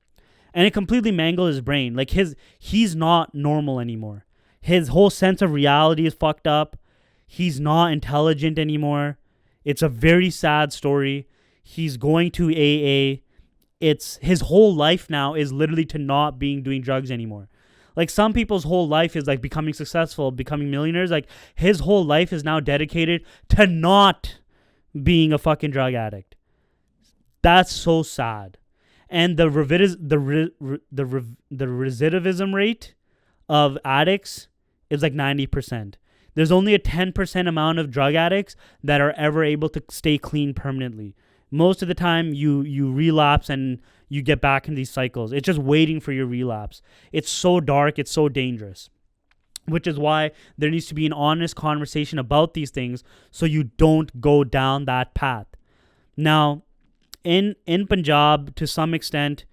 And it completely mangled his brain. Like he's not normal anymore. His whole sense of reality is fucked up. He's not intelligent anymore. It's a very sad story. He's going to AA. It's his whole life now is literally to not doing drugs anymore. Like some people's whole life is like becoming successful, becoming millionaires. Like his whole life is now dedicated to not being a fucking drug addict. That's so sad. And the recidivism rate of addicts is like 90%. There's only a 10% amount of drug addicts that are ever able to stay clean permanently. Most of the time, you relapse and you get back in these cycles. It's just waiting for your relapse. It's so dark. It's so dangerous. Which is why there needs to be an honest conversation about these things so you don't go down that path. Now, in Punjab, to some extent,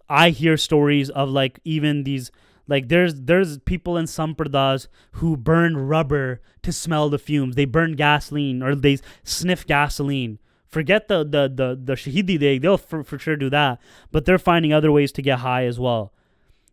I hear stories of like even these, like there's people in Sampradas who burn rubber to smell the fumes. They burn gasoline or they sniff gasoline. Forget the shaheedi, they'll for sure do that, but they're finding other ways to get high as well.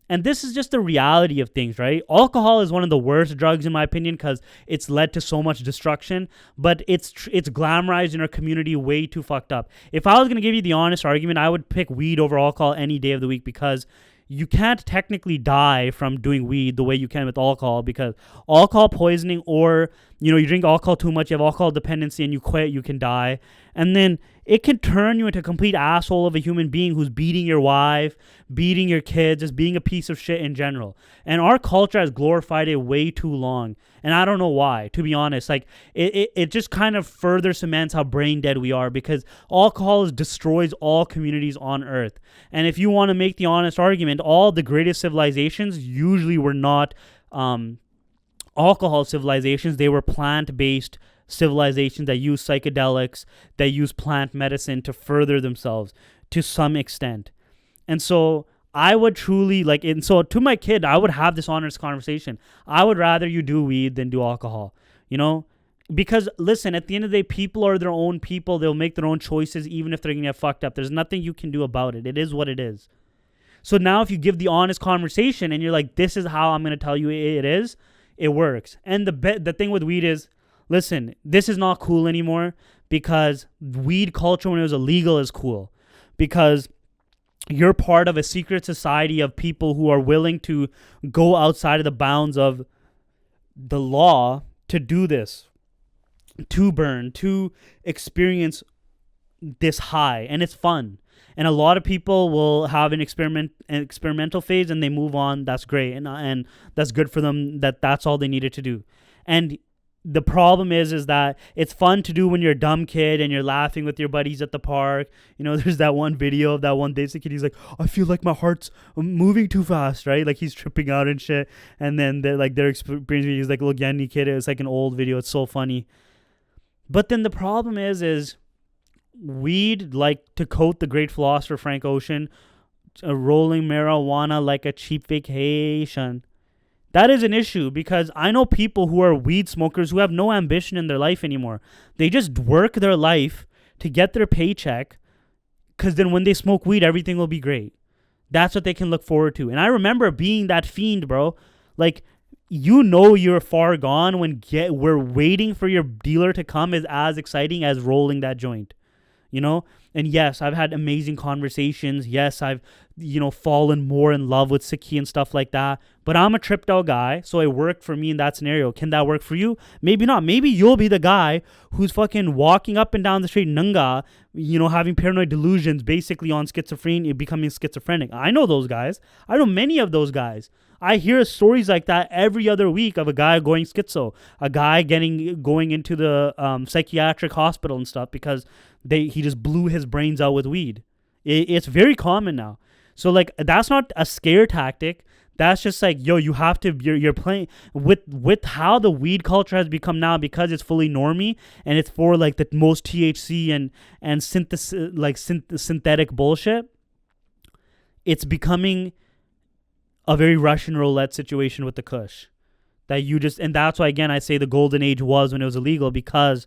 And this is just the reality of things, right? Alcohol is one of the worst drugs in my opinion because it's led to so much destruction, but it's glamorized in our community way too fucked up. If I was going to give you the honest argument, I would pick weed over alcohol any day of the week because you can't technically die from doing weed the way you can with alcohol because alcohol poisoning or, you drink alcohol too much, you have alcohol dependency and you quit, you can die. And then it can turn you into a complete asshole of a human being who's beating your wife, beating your kids, just being a piece of shit in general. And our culture has glorified it way too long. And I don't know why, to be honest. Like, it just kind of further cements how brain dead we are because alcohol destroys all communities on earth. And if you want to make the honest argument, all the greatest civilizations usually were not alcohol civilizations. They were plant-based civilizations that use psychedelics, that use plant medicine to further themselves to some extent. And so I would truly so to my kid, I would have this honest conversation. I would rather you do weed than do alcohol, because listen, at the end of the day, people are their own people. They'll make their own choices, even if they're going to get fucked up. There's nothing you can do about it. It is what it is. So now if you give the honest conversation and you're like, this is how I'm going to tell you it is, it works. And the thing with weed is, listen, this is not cool anymore because weed culture when it was illegal is cool because you're part of a secret society of people who are willing to go outside of the bounds of the law to do this, to burn, to experience this high, and it's fun. And a lot of people will have an experimental phase and they move on. That's great. And that's good for them. That's all they needed to do. And the problem is that it's fun to do when you're a dumb kid and you're laughing with your buddies at the park. There's that one video of that one Desi kid. He's like, I feel like my heart's moving too fast, right? Like he's tripping out and shit. And then they're experiencing, he's like a little Yanni kid. It's like an old video. It's so funny. But then the problem is weed, like to quote the great philosopher Frank Ocean, rolling marijuana like a cheap vacation. That is an issue because I know people who are weed smokers who have no ambition in their life anymore. They just work their life to get their paycheck because then when they smoke weed, everything will be great. That's what they can look forward to. And I remember being that fiend, bro. Like, you're far gone when we're waiting for your dealer to come is as exciting as rolling that joint. And yes, I've had amazing conversations. Yes, I've, fallen more in love with sikh and stuff like that. But I'm a tripped out guy, so it worked for me in that scenario. Can that work for you? Maybe not. Maybe you'll be the guy who's fucking walking up and down the street, nanga, having paranoid delusions, basically on schizophrenia, becoming schizophrenic. I know those guys. I know many of those guys. I hear stories like that every other week of a guy going schizo, a guy going into the psychiatric hospital and stuff because he just blew his brains out with weed. It's very common now. So that's not a scare tactic. That's just you have to, you're playing with how the weed culture has become now because it's fully normie and it's for the most THC and synthetic bullshit. It's becoming a very Russian roulette situation with the Kush. that you just, and that's why again I say the golden age was when it was illegal, because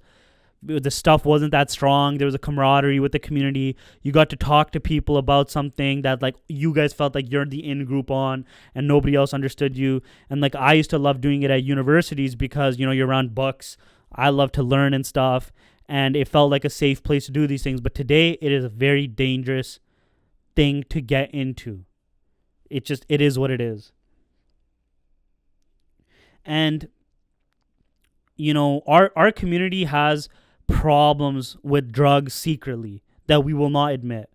the stuff wasn't that strong. There was a camaraderie with the community. You got to talk to people about something that like you guys felt like you're the in group on and nobody else understood you. And like I used to love doing it at universities because, you know, you're around books. I love to learn and stuff, and it felt like a safe place to do these things. But today it is a very dangerous thing to get into. It is what it is. And you know, our community has problems with drugs secretly that we will not admit.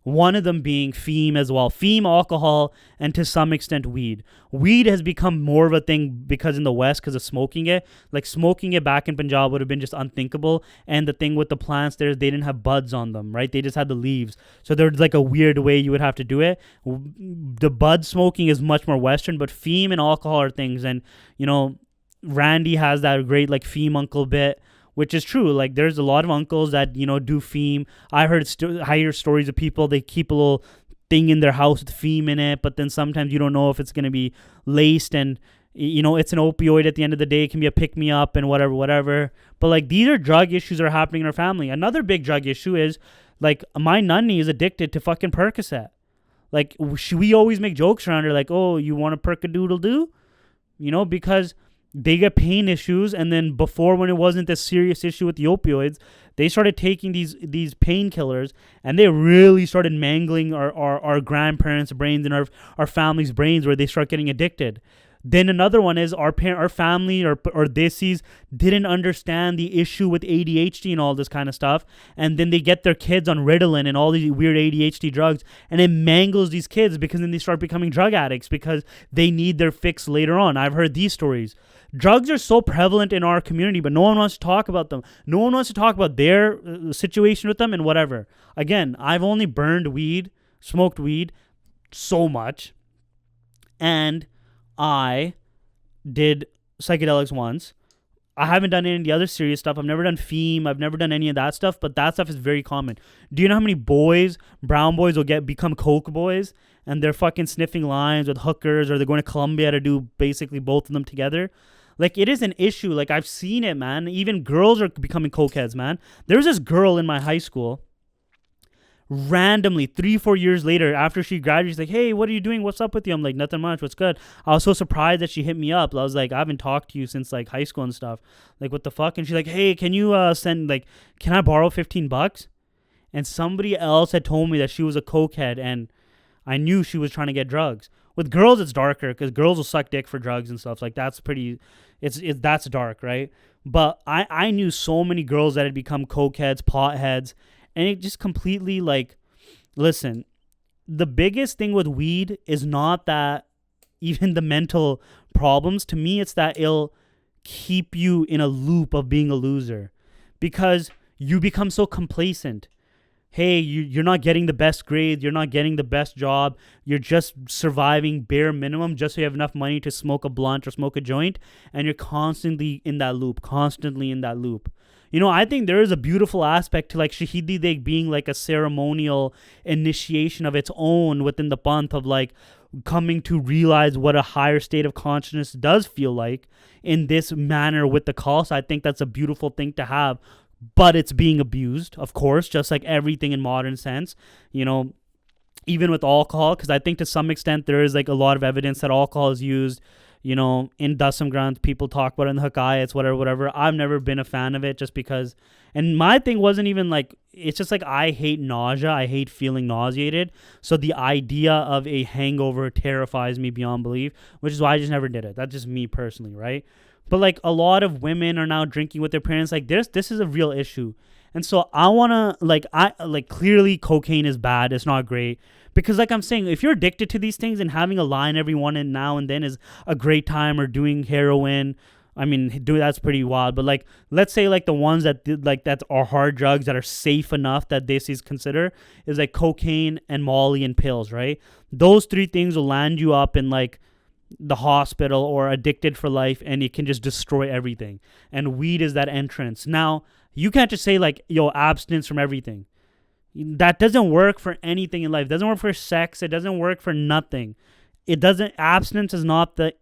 One of them being feme as well. Feme, alcohol, and to some extent weed. Weed has become more of a thing because in the West, because of smoking it. Like smoking it back in Punjab would have been just unthinkable. And the thing with the plants there, they didn't have buds on them, right? They just had the leaves. So there's like a weird way you would have to do it. The bud smoking is much more Western, but feme and alcohol are things. And, you know, Randy has that great like feme uncle bit, which is true. Like there's a lot of uncles that, you know, do feme. I hear stories of people, they keep a little thing in their house with feme in it, but then sometimes you don't know if it's going to be laced, and you know, it's an opioid at the end of the day. It can be a pick me up and whatever. But like these are drug issues that are happening in our family. Another big drug issue is like my nunny is addicted to fucking Percocet. Like we always make jokes around her like, oh, you want a Percadoodle-doo? You know, because they get pain issues, and then before, when it wasn't this serious issue with the opioids, they started taking these painkillers, and they really started mangling our grandparents' brains and our family's brains, where they start getting addicted. Then another one is our family or Desis didn't understand the issue with ADHD and all this kind of stuff, and then they get their kids on Ritalin and all these weird ADHD drugs, and it mangles these kids because then they start becoming drug addicts because they need their fix later on. I've heard these stories. Drugs are so prevalent in our community, but no one wants to talk about them. No one wants to talk about their situation with them and whatever. Again, I've only smoked weed so much, and I did psychedelics once. I haven't done any of the other serious stuff. I've never done feme. I've never done any of that stuff, but that stuff is very common. Do you know how many brown boys will become coke boys, and they're fucking sniffing lines with hookers, or they're going to Colombia to do basically both of them together? Like, it is an issue. Like, I've seen it, man. Even girls are becoming cokeheads, man. There was this girl in my high school, randomly 3-4 years later, after she graduated, she's like, hey, what are you doing? What's up with you? I'm like, nothing much. What's good? I was so surprised that she hit me up. I was like, I haven't talked to you since like high school and stuff. Like, what the fuck? And she's like, hey, can you can I borrow $15? And somebody else had told me that she was a cokehead, and I knew she was trying to get drugs. With girls, it's darker because girls will suck dick for drugs and stuff. Like, that's pretty, that's dark, right? But I knew so many girls that had become cokeheads, potheads, and it just completely, like, listen, the biggest thing with weed is not that even the mental problems. To me, it's that it'll keep you in a loop of being a loser because you become so complacent. Hey, you're not getting the best grades, you're not getting the best job, you're just surviving bare minimum just so you have enough money to smoke a blunt or smoke a joint, and you're constantly in that loop. You know, I think there is a beautiful aspect to like shaheedi degh being like a ceremonial initiation of its own within the month of like coming to realize what a higher state of consciousness does feel like in this manner with the Khalsa. I think that's a beautiful thing to have, but it's being abused, of course, just like everything in modern sense, you know, even with alcohol, because I think to some extent there is like a lot of evidence that alcohol is used, you know, in Dasam Granth. People talk about it in the Hakayats, whatever. I've never been a fan of it just because, and my thing wasn't even like, it's just like I hate nausea. I hate feeling nauseated. So the idea of a hangover terrifies me beyond belief, which is why I just never did it. That's just me personally, right? But like a lot of women are now drinking with their parents. Like this is a real issue. And so I want to clearly cocaine is bad. It's not great. Because like I'm saying, if you're addicted to these things and having a line every now and then is a great time, or doing heroin, I mean, that's pretty wild. But like, let's say like the ones that did like that are hard drugs that are safe enough that Desis consider is like cocaine and Molly and pills, right? Those three things will land you up in like the hospital or addicted for life, and it can just destroy everything. And weed is that entrance. Now, you can't just say like, yo, abstinence from everything. That doesn't work for anything in life. It doesn't work for sex. It doesn't work for nothing. it doesn't, abstinence is not the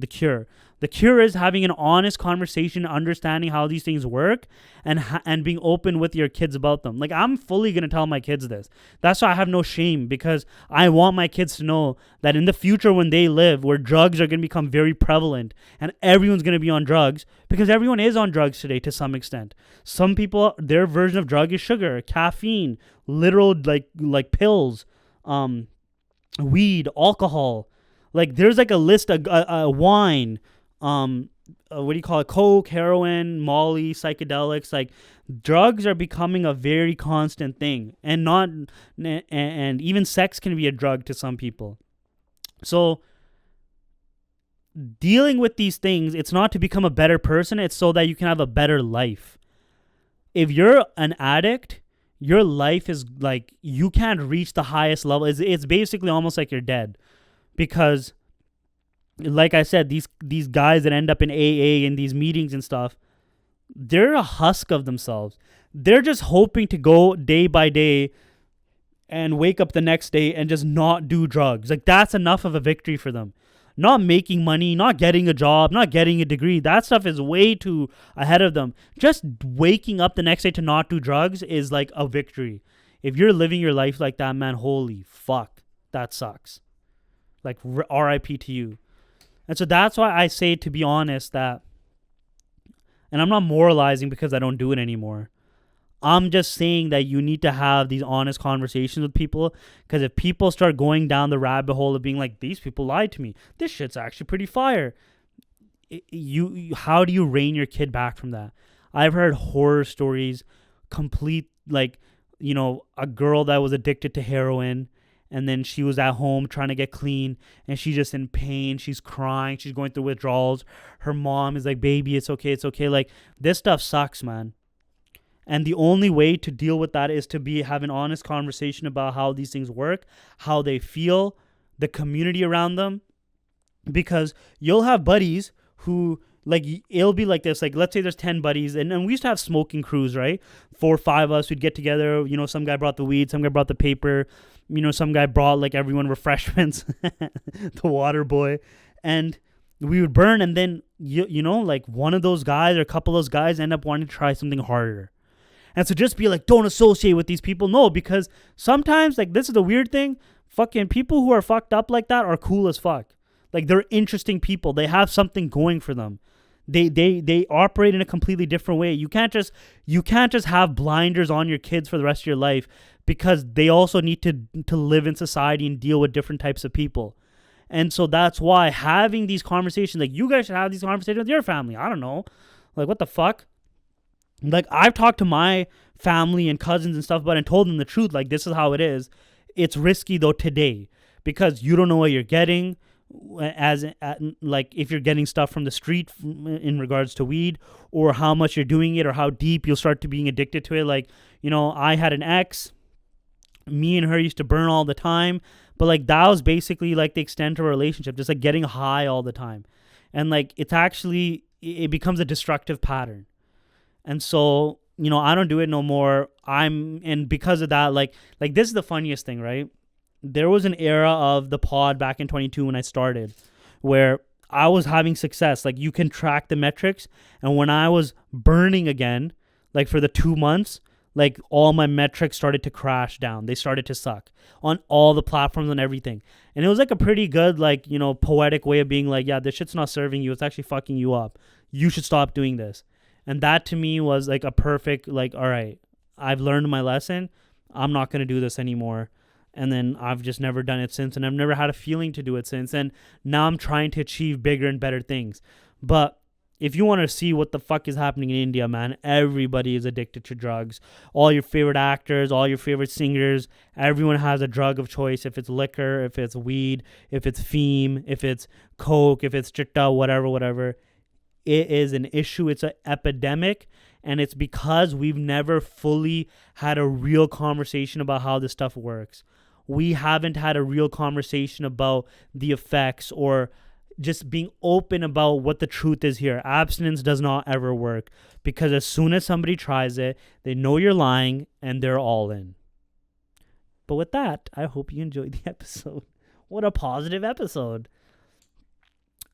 cure. The cure is having an honest conversation, understanding how these things work, and being open with your kids about them. Like, I'm fully going to tell my kids this. That's why I have no shame, because I want my kids to know that in the future, when they live where drugs are going to become very prevalent and everyone's going to be on drugs, because everyone is on drugs today to some extent. Some people, their version of drug is sugar, caffeine, literal like pills, weed, alcohol. Like, there's like a list of wine, what do you call it? Coke, heroin, Molly, psychedelics. Like, drugs are becoming a very constant thing, and even sex can be a drug to some people. So dealing with these things, it's not to become a better person. It's so that you can have a better life. If you're an addict, your life is like, you can't reach the highest level. It's basically almost like you're dead, because like I said, these guys that end up in AA in these meetings and stuff, they're a husk of themselves. They're just hoping to go day by day and wake up the next day and just not do drugs. Like, that's enough of a victory for them. Not making money, not getting a job, not getting a degree. That stuff is way too ahead of them. Just waking up the next day to not do drugs is like a victory. If you're living your life like that, man, holy fuck, that sucks. Like, RIP to you. And so that's why I say, to be honest, that, and I'm not moralizing because I don't do it anymore. I'm just saying that you need to have these honest conversations with people, because if people start going down the rabbit hole of being like, these people lied to me, this shit's actually pretty fire, how do you rein your kid back from that? I've heard horror stories, complete, like, a girl that was addicted to heroin, and then she was at home trying to get clean, and she's just in pain. She's crying. She's going through withdrawals. Her mom is like, baby, it's okay. It's okay. Like, this stuff sucks, man. And the only way to deal with that is to have an honest conversation about how these things work, how they feel, the community around them. Because you'll have buddies who, like, it'll be like this. Like, let's say there's 10 buddies, and we used to have smoking crews, right? 4 or 5 of us, we'd get together. Some guy brought the weed, some guy brought the paper. Some guy brought, like, everyone refreshments, the water boy. And we would burn, and then, like, one of those guys or a couple of those guys end up wanting to try something harder. And so just be like, don't associate with these people. No, because sometimes, like, this is the weird thing. Fucking people who are fucked up like that are cool as fuck. Like, they're interesting people. They have something going for them. They operate in a completely different way. You can't just have blinders on your kids for the rest of your life, because they also need to live in society and deal with different types of people. And so that's why having these conversations, like, you guys should have these conversations with your family. I don't know. Like, what the fuck? Like, I've talked to my family and cousins and stuff about it and told them the truth. Like, this is how it is. It's risky, though, today, because you don't know what you're getting. Like, if you're getting stuff from the street in regards to weed, or how much you're doing it, or how deep you'll start to being addicted to it. Like, I had an ex, me and her used to burn all the time, but, like, that was basically like the extent of our relationship, just like getting high all the time. And, like, it becomes a destructive pattern. And so, I don't do it no more. And because of that, like this is the funniest thing, right? There was an era of the pod back in 22 when I started, where I was having success. Like, you can track the metrics. And when I was burning again, like, for the 2 months, like, all my metrics started to crash down. They started to suck on all the platforms and everything. And it was like a pretty good, like, poetic way of being like, yeah, this shit's not serving you. It's actually fucking you up. You should stop doing this. And that to me was like a perfect, like, all right, I've learned my lesson. I'm not going to do this anymore. And then I've just never done it since. And I've never had a feeling to do it since. And now I'm trying to achieve bigger and better things. But if you want to see what the fuck is happening in India, man, everybody is addicted to drugs. All your favorite actors, all your favorite singers, everyone has a drug of choice. If it's liquor, if it's weed, if it's feme, if it's coke, if it's chitta, whatever. It is an issue. It's an epidemic. And it's because we've never fully had a real conversation about how this stuff works. We haven't had a real conversation about the effects, or just being open about what the truth is here. Abstinence does not ever work, because as soon as somebody tries it, they know you're lying and they're all in. But with that, I hope you enjoyed the episode. What a positive episode.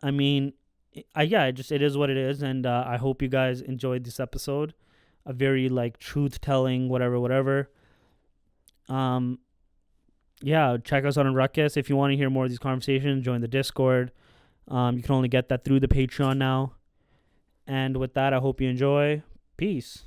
I mean, it is what it is, and I hope you guys enjoyed this episode. A very like truth telling, whatever. Yeah, check us out on Ruckus if you want to hear more of these conversations. Join the Discord. You can only get that through the Patreon now. And with that, I hope you enjoy. Peace.